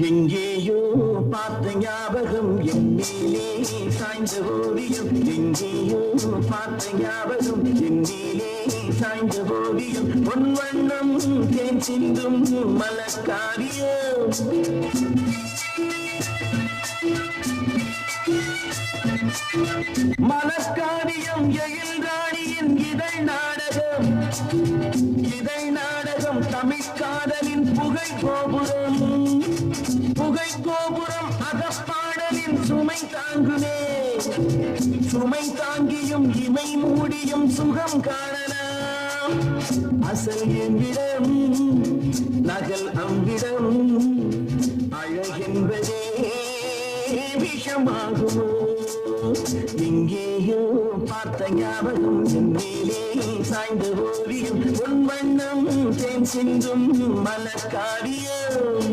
எங்கேயோ பார்த்த ஞாபகம் என் மேலே சாய்ந்த ஓவியம். எங்கேயோ பார்த்த ஞாபகம் என் மேலே சாய்ந்த ஓவியம். பொன் வண்ணம் தேன் சிந்தும் மலக்காரியம். மலக்காரியம் எழில் ராணியின் இதழ் நாடகம். இதழ் நாடகம் தமிழ்காதலின் புகை கோபுரம். புகை கோபுரம் அகப்பாடலின் சுமை தாங்குமே. சுமை தாங்கியும் இமை மூடியும் சுகம் காணலாம். அசல் எவ்விடம் நகல் அவ்விடம். அழகென்பதே விஷமாகுமோ. எங்கேயோ பார்த்த ஞாபகம் என் மேலே சாய்ந்த ஓவியம். பொன் வண்ணம் தேன் சிந்தும் மலக்காரியம்.